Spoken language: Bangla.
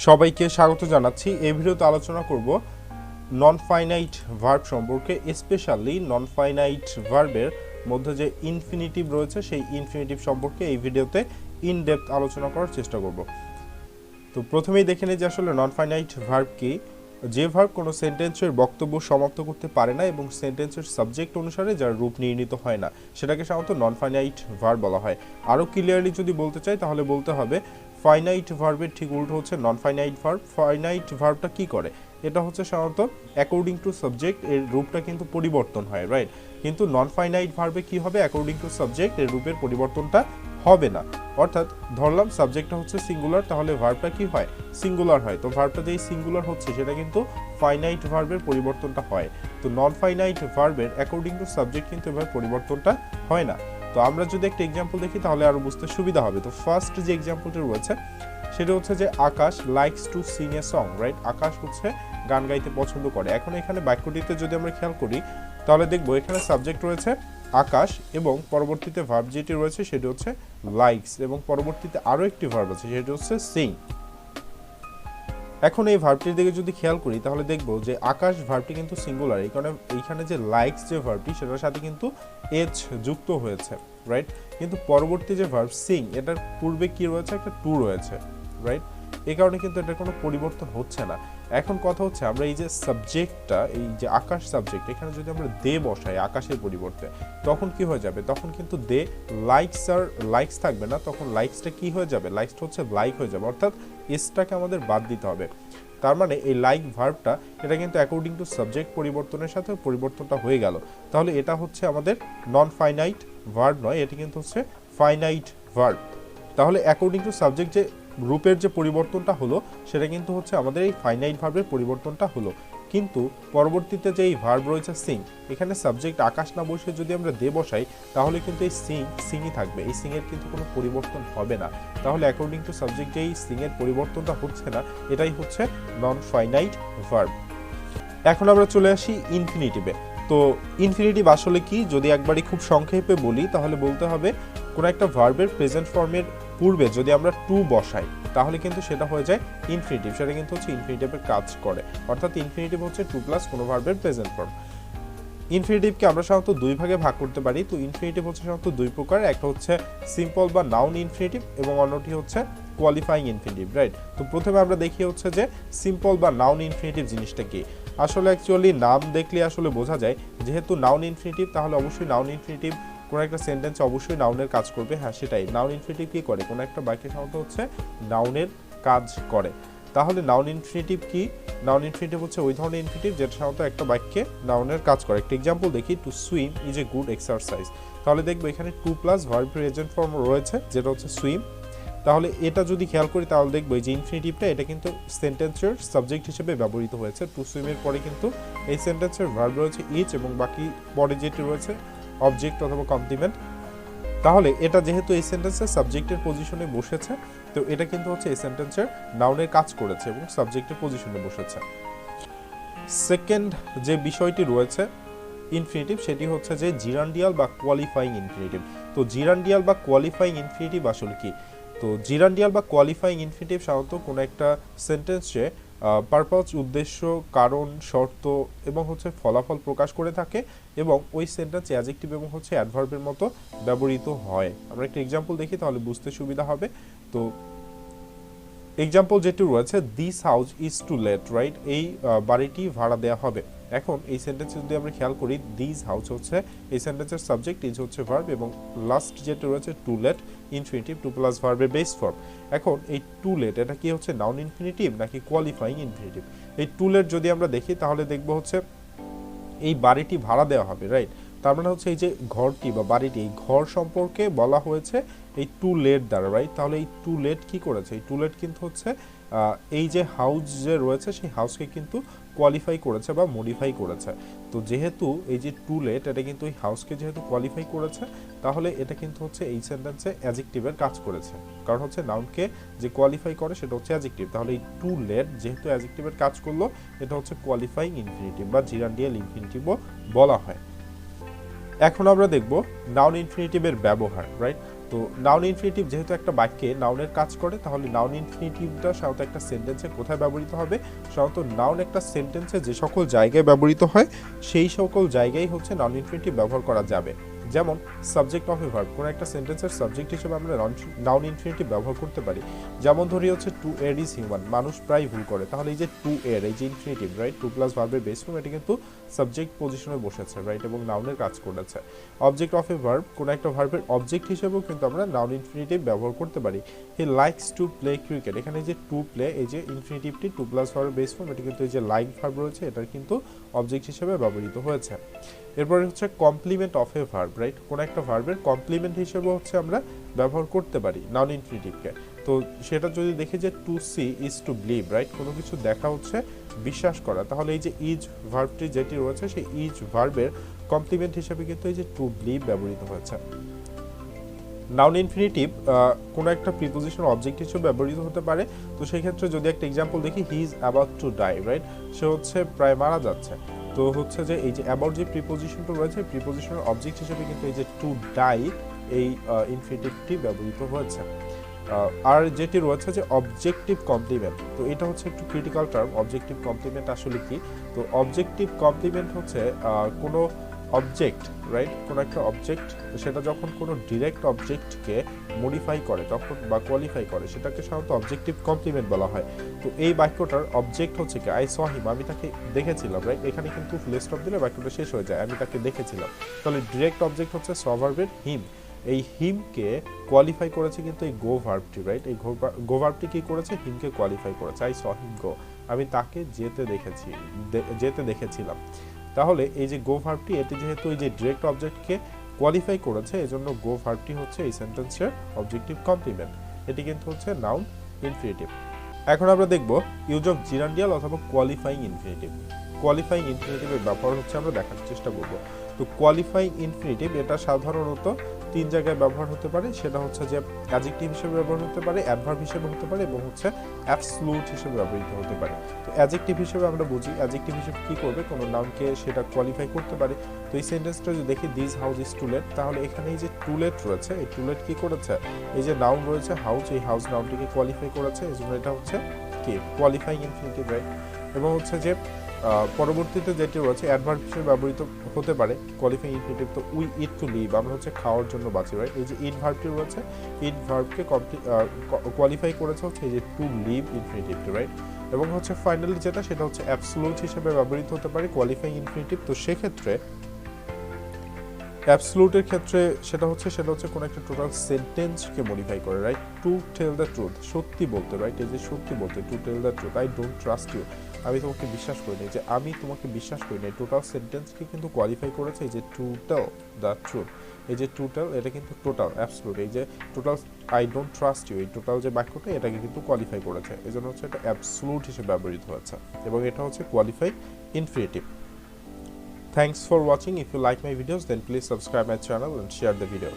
সবাইকে স্বাগত জানাচ্ছি। এই ভিডিওতে আলোচনা করব নন ফাইনাইট ভার্ব সম্পর্কে, স্পেশালি নন ফাইনাইট ভার্বের মধ্যে যে ইনফিনিটিভ রয়েছে সেই ইনফিনিটিভ সম্পর্কে এই ভিডিওতে ইন ডেপথ আলোচনা করার চেষ্টা করব। তো প্রথমেই দেখে নিই যে আসলে নন ফাইনাইট ভার্ব কি। যে ভার্ব কোনো সেন্টেন্সের বক্তব্য সমাপ্ত করতে পারে না এবং সেন্টেন্সের সাবজেক্ট অনুসারে যার রূপ নির্ণীত হয় না, সেটাকে সাধারণত নন ফাইনাইট ভার্ব বলা হয়। আরও ক্লিয়ারলি যদি বলতে চাই তাহলে বলতে হবে ফাইনাইট ভার্বের ঠিক উল্টো হচ্ছে নন ফাইনাইট ভার্ব। ফাইনাইট ভার্বটা কি করে? এটা হচ্ছে সাধারণত অ্যাকর্ডিং টু সাবজেক্ট এর রূপটা কিন্তু পরিবর্তন হয়, রাইট। কিন্তু নন ফাইনাইট ভার্বে কি হবে? অ্যাকর্ডিং টু সাবজেক্ট এর রূপের পরিবর্তনটা হবে না। অর্থাৎ ধরলাম সাবজেক্টটা হচ্ছে সিঙ্গুলার, তাহলে ভার্বটা কি হয়? সিঙ্গুলার হয়। তো ভার্বটা যেই সিঙ্গুলার হচ্ছে সেটা কিন্তু ফাইনাইট ভার্বের পরিবর্তনটা হয়। তো নন ফাইনাইট ভার্বের অ্যাকর্ডিং টু সাবজেক্ট কিন্তু এভাবে পরিবর্তনটা হয় না। তো আমরা যদি একটা এক্সাম্পল দেখি তাহলে আরো বুঝতে সুবিধা হবে। তো ফার্স্ট যে এক্সাম্পলটা রয়েছে সেটা হচ্ছে যে Akash likes to sing a song, right. Akash হচ্ছে গান গাইতে পছন্দ করে। এখন এখানে বাক্যটিতে যদি আমরা খেয়াল করি তাহলে দেখবো এখানে সাবজেক্ট রয়েছে আকাশ এবং পরবর্তীতে ভার্ব যেটি রয়েছে সেটি হচ্ছে লাইকস এবং পরবর্তীতে আরো একটি ভার্ব আছে সেটি হচ্ছে সিং। এখন এই ভার্বটির দিকে যদি খেয়াল করি তাহলে দেখবো যে আকাশ ভার্বটি কিন্তু সিঙ্গুলার, এই কারণে এইখানে যে লাইকস যে ভার্বটি সেটার সাথে কিন্তু এচ যুক্ত হয়েছে, রাইট। কিন্তু পরবর্তী যে ভার্ব সিং এটার পূর্বে কি রয়েছে? একটা টু রয়েছে, রাইট। এই কারণে কিন্তু এটার কোনো পরিবর্তন হচ্ছে না। এখন কথা হচ্ছে আমরা এই যে সাবজেক্টটা, এই যে আকাশ সাবজেক্ট, এখানে যদি আমরা দে বসাই আকাশের পরিবর্তে তখন কি হয়ে যাবে? তখন কিন্তু দে লাইকস আর লাইকস থাকবে না, তখন লাইকসটা কি হয়ে যাবে? লাইকসটা হচ্ছে লাইক হয়ে যাবে, অর্থাৎ এসটাকে আমাদের বাদ দিতে হবে। তার মানে এই লাইক ভার্বটা এটা কিন্তু অ্যাকর্ডিং টু সাবজেক্ট পরিবর্তনের সাথে পরিবর্তনটা হয়ে গেল। তাহলে এটা হচ্ছে আমাদের নন ফাইনাইট ভার্ব নয়, এটি কিন্তু হচ্ছে ফাইনাইট ভার্ব। তাহলে অ্যাকর্ডিং টু সাবজেক্ট যে রূপের যে পরিবর্তনটা হলো সেটা কিন্তু হচ্ছে আমাদের এই ফাইনাইট ভার্বের পরিবর্তনটা হলো। কিন্তু পরবর্তীতে যে এই ভার্ব রয়েছে সিং, এখানে সাবজেক্ট আকাশ না বসে যদি আমরা দে বসাই তাহলে কিন্তু এই সিংই থাকবে, এই সিং এর কিন্তু কোনো পরিবর্তন হবে না। তাহলে অ্যাকর্ডিং টু সাবজেক্ট যে এই সিং এর পরিবর্তনটা হচ্ছে না, এটাই হচ্ছে নন ফাইনাইট ভার্ব। এখন আমরা চলে আসি ইনফিনিটিভে। তো ইনফিনিটিভ আসলে কি? যদি একবারই খুব সংক্ষেপে বলি তাহলে বলতে হবে কোনো একটা ভার্বের প্রেজেন্ট ফর্মের পূর্বে যদি আমরা টু বসাই তাহলে কিন্তু সেটা হয়ে যায় ইনফিনিটিভ, সেটা কিন্তু হচ্ছে ইনফিনিটিভের কাজ করে। অর্থাৎ ইনফিনিটিভ হচ্ছে টু প্লাস কোনো ভার্বের প্রেজেন্ট ফর্ম। ইনফিনিটিভকে আমরা সাধারণত দুই ভাগে ভাগ করতে পারি। তো ইনফিনিটিভ হচ্ছে সাধারণত দুই প্রকার, একটা হচ্ছে সিম্পল বা নাউন ইনফিনিটিভ এবং অন্যটি হচ্ছে কোয়ালিফাইং ইনফিনিটিভ, রাইট। তো প্রথমে আমরা দেখি হচ্ছে যে সিম্পল বা নাউন ইনফিনিটিভ জিনিসটা কি। আসলে অ্যাকচুয়ালি নাম দেখলে আসলে বোঝা যায়, যেহেতু নাউন ইনফিনিটিভ তাহলে অবশ্যই নাউন ইনফিনিটিভ কোনো একটা সেন্টেন্সে অবশ্যই নাউনের কাজ করবে। হ্যাঁ, সেটাই নাউন ইনফিনিটিভ কি করে? কোনো একটা বাক্যে সাধারণত হচ্ছে নাউনের কাজ করে। তাহলে নাউন ইনফিনিটিভ কি? নাউন ইনফিনিটিভ হচ্ছে ওই ধরনের ইনফিনিটিভ যেটা সাধারণত একটা বাক্যে নাউনের কাজ করে। একটা এক্সাম্পল দেখি, to swim is a good exercise. তাহলে দেখবো এখানে to plus verb present form রয়েছে যেটা হচ্ছে সুইম। তাহলে এটা যদি খেয়াল করি তাহলে দেখবো এই যে ইনফিনিটিভটা এটা কিন্তু সেন্টেন্সের সাবজেক্ট হিসেবে ব্যবহৃত হয়েছে। টু সুইমের পরে কিন্তু এই সেন্টেন্সের ভার্ব রয়েছে ইজ এবং বাকি পরে যেটি রয়েছে অবজেক্ট অথবা কমপ্লিমেন্ট। তাহলে এটা যেহেতু এই সেন্টেন্সের সাবজেক্টের পজিশনে বসেছে, তো এটা কিন্তু হচ্ছে এই সেন্টেন্সের নাউনের কাজ করেছে এবং সাবজেক্টের পজিশনে বসেছে। সেকেন্ড যে বিষয়টি রয়েছে ইনফিনিটিভ সেটি হচ্ছে যে জিরান্ডিয়াল বা কোয়ালিফাইং ইনফিনিটিভ। তো জিরান্ডিয়াল বা কোয়ালিফাইং ইনফিনিটিভ আসলে কি? তো জিরান্ডিয়াল বা কোয়ালিফাইং ইনফিনিটিভ সাধারণত কোনো একটা সেন্টেন্সে পারপাস, উদ্দেশ্য, কারণ, শর্ত এবং হচ্ছে ফলাফল প্রকাশ করে থাকে এবং ওই সেন্টেন্সে অ্যাডজেক্টিভ এবং হচ্ছে অ্যাডভার্বের মতো ব্যবহৃত হয়। আমরা একটা এক্সাম্পল দেখি তাহলে বুঝতে সুবিধা হবে। তো এক্সাম্পল যেটি রয়েছে, this house is to let, right. এই বাড়িটি ভাড়া দেওয়া হবে। এখন এই সেন্টেন্সে যদি আমরা খেয়াল করি দিস হাউস হচ্ছে এই সেন্টেন্সের সাবজেক্ট, ইজ হচ্ছে ভার্ব এবং লাস্ট যেটা রয়েছে to let infinitive, to plus ভার্বের বেস ফর্ম। এখন এই টু লেট এটা কি হচ্ছে নাউন ইনফিনিটিভ নাকি কোয়ালিফাইং ইনফিনিটিভ? এই টু লেট যদি আমরা দেখি তাহলে দেখবো হচ্ছে এই বাড়িটি ভাড়া দেওয়া হবে, রাইট। তার মানে হচ্ছে এই যে ঘরটি বা বাড়িটি, এই ঘর সম্পর্কে বলা হয়েছে এই টু লেট দ্বারা, রাইট। তাহলে এই টু লেট কি করেছে? এই টু লেট কিন্তু হচ্ছে এই যে হাউস যে রয়েছে সেই হাউসকে কিন্তু কোয়ালিফাই করেছে বা মডিফাই করেছে। তো যেহেতু এই যে টু লেট এটা কিন্তু এই হাউসকে যেহেতু কোয়ালিফাই করেছে তাহলে এটা কিন্তু হচ্ছে এই সেন্টেন্সে অ্যাডজেক্টিভের কাজ করেছে, কারণ হচ্ছে নাউনকে যে কোয়ালিফাই করে সেটা হচ্ছে অ্যাডজেক্টিভ। তাহলে এই টু লেট যেহেতু অ্যাডজেক্টিভের কাজ করলো এটা হচ্ছে কোয়ালিফাইং ইনফিনিটিভ বা জিরান্ডিয়াল ইনফিনিটিভও বলা হয়। এখন আমরা দেখব নাউন ইনফিনিটিভের ব্যবহার, রাইট। তো নাউন ইনফিনিটিভ যেহেতু একটা বাক্যে নাউনের কাজ করে, তাহলে নাউন ইনফিনিটিভটা সাধারণত একটা সেন্টেন্সে কোথায় ব্যবহৃত হবে? সাধারণত নাউন একটা সেন্টেন্সে যে সকল জায়গায় ব্যবহৃত হয় সেই সকল জায়গায় হচ্ছে নাউন ইনফিনিটিভ ব্যবহার করা যাবে। যেমন সাবজেক্ট অফ এ ভার্ব, কোনো একটা সেন্টেন্সের সাবজেক্ট হিসেবে আমরা নাউন ইনফিনিটিভ ব্যবহার করতে পারি। যেমন ধরি হচ্ছে টু এর ইজ হিউম্যান, মানুষ প্রায় ভুল করে, তাহলে এই যে টু এর এই যে ইনফিনিটিভ, রাইট, টু প্লাস ভার্বের বেস ফর্ম, এটা কিন্তু সাবজেক্ট পজিশনে বসেছে, রাইট, এবং নাউনের কাজ করেছে। অবজেক্ট অফ এ ভার্ব, কোনো একটা ভার্বের অবজেক্ট হিসেবেও কিন্তু আমরা নাউন ইনফিনিটিভ ব্যবহার করতে পারি। He likes to play cricket, এখানে যে টু প্লে এই যে ইনফিনিটিভটি টু প্লাস ভার্বের বেস ফর্ম, এটা কিন্তু এই যে লাইক ভার্ব রয়েছে এটার কিন্তু অবজেক্ট হিসেবে ব্যবহৃত হয়েছে। এরপরে হচ্ছে complement of a verb, right, কোনো একটা ভার্বের কমপ্লিমেন্ট হিসেবে হচ্ছে আমরা ব্যবহার করতে পারি নাউন ইনফিনিটিভকে। তো সেটা যদি দেখি যে to see is to believe, right, কোনো কিছু দেখা হচ্ছে বিশ্বাস করা, তাহলে এই যে ইজ ভার্বটি যেটি রয়েছে সেই ইজ ভার্বের কমপ্লিমেন্ট হিসেবে কিন্তু এই যে টু বিলিভ ব্যবহৃত হয়েছে। নাউন ইনফিনিটিভ কোনো একটা প্রিপোজিশন অবজেক্ট হিসেবে ব্যবহৃত হতে পারে। তো সেই ক্ষেত্রে যদি একটা এক্সাম্পল দেখি, he is about to die, right, সে হচ্ছে প্রায় মারা যাচ্ছে। তো হচ্ছে যে এই যে অ্যাবাউট যে প্রিপোজিশনটা রয়েছে প্রিপোজিশনের অবজেক্ট হিসেবে কিন্তু এই যে টু ডাই এই ইনফিনিটিভটি ব্যবহৃত হয়েছে। আর যেটি রয়েছে যে অবজেক্টিভ কমপ্লিমেন্ট, তো এটা হচ্ছে একটু ক্রিটিক্যাল টার্ম। অবজেক্টিভ কমপ্লিমেন্ট আসলে কি? তো অবজেক্টিভ কমপ্লিমেন্ট হচ্ছে কোনো অবজেক্ট, রাইট, কোনো একটা অবজেক্ট সেটা যখন কোনো ডিরেক্ট অবজেক্টকে মডিফাই করে তখন বা কোয়ালিফাই করে সেটাকে সাধারণত অবজেক্টিভ কমপ্লিমেন্ট বলা হয়। তো এই বাক্যটার অবজেক্ট হচ্ছে কি? আই স হিম, আমি তাকে দেখেছিলাম, রাইট, এখানে কিন্তু ফুল স্টপ দিলে বাক্যটা শেষ হয়ে যায়, আমি তাকে দেখেছিলাম। তাহলে ডিরেক্ট অবজেক্ট হচ্ছে স ভার্বের হিম, এই হিমকে কোয়ালিফাই করেছে কিন্তু এই গো ভার্বটি, রাইট, এই গো ভার্বটি কি করেছে? হিমকে কোয়ালিফাই করেছে, আই স হিম গো, আমি তাকে যেতে দেখেছিলাম। তাহলে এই যে গো ভার্বটি এটি যেহেতু এই যে ডিরেক্ট অবজেক্টকে কোয়ালিফাই করেছে, এজন্য গো ভার্বটি হচ্ছে এই সেন্টেন্সের অবজেক্টিভ কমপ্লিমেন্ট, এটি কিন্তু হচ্ছে নাউন ইনফিনিটিভ। এখন আমরা দেখব ইউজ অফ জিরান্ডিয়াল অথবা কোয়ালিফাইং ইনফিনিটিভ। কোয়ালিফাইং ইনফিনিটিভের ব্যাপার হচ্ছে আমরা দেখার চেষ্টা করব। তো কোয়ালিফাইং ইনফিনিটিভ এটা সাধারণত তিন জায়গায় ব্যবহার হতে পারে, সেটা হচ্ছে যে অ্যাডজেক্টিভ হিসেবে ব্যবহার হতে পারে, অ্যাডভার্ব হিসেবে হতে পারে এবং হচ্ছে অ্যাবসলিউট হিসেবে ব্যবহৃত হতে পারে। তো অ্যাডজেক্টিভ হিসেবে আমরা বুঝি, অ্যাডজেক্টিভ হিসেবে কি করবে? কোনো নাউনকে সেটা কোয়ালিফাই করতে পারে। তো এই সেন্টেন্সটা যদি দেখি this house is to let, তাহলে এখানে এই যে টু লেট রয়েছে, এই টু লেট কি করেছে? এই যে নাউন রয়েছে হাউস, এই হাউস নাউনটিকে কোয়ালিফাই করেছে, এই জন্য এটা হচ্ছে কি? Qualifying infinitive, right. এবং হচ্ছে যে পরবর্তীতে যেটি রয়েছে অ্যাডভার্ব হিসেবে ব্যবহৃত হতে পারে কোয়ালিফাইং ইনফিনিটিভ। তো উই ইট টু লিভ, আমরা হচ্ছে খাওয়ার জন্য বাঁচি, রাইট, এই যে ইট ভার্বটি রয়েছে, ইট ভার্বকে কোয়ালিফাই করেছে হচ্ছে এই যে টু লিভ ইনফিনিটিভটি, রাইট। এবং হচ্ছে ফাইনালি যেটা সেটা হচ্ছে অ্যাবসলিউট হিসেবে ব্যবহৃত হতে পারে কোয়ালিফাইং ইনফিনিটিভ। তো সেক্ষেত্রে অ্যাবসলিউটের ক্ষেত্রে সেটা হচ্ছে কোনো একটা টোটাল সেন্টেন্সকে মডিফাই করে, right, to tell the truth, সত্যি বলতে, রাইট, এই যে সত্যি বলতে, to tell the truth, I don't trust you, আমি তোমাকে বিশ্বাস করি না, যে আমি তোমাকে বিশ্বাস করি না, টোটাল সেন্টেন্সকে কিন্তু কোয়ালিফাই করেছে এই যে টু টেল দ্য ট্রুথ। এই যে টু টেল এটা কিন্তু টোটাল অ্যাবসলিউট, এই যে total I don't trust you এই টোটাল যে বাক্যটা এটাকে কিন্তু কোয়ালিফাই করেছে, এই জন্য হচ্ছে এটা অ্যাবসলিউট হিসেবে ব্যবহৃত হয়েছে এবং এটা হচ্ছে qualify infinitive. Thanks for watching. If you like my videos, then please subscribe my channel and share the video.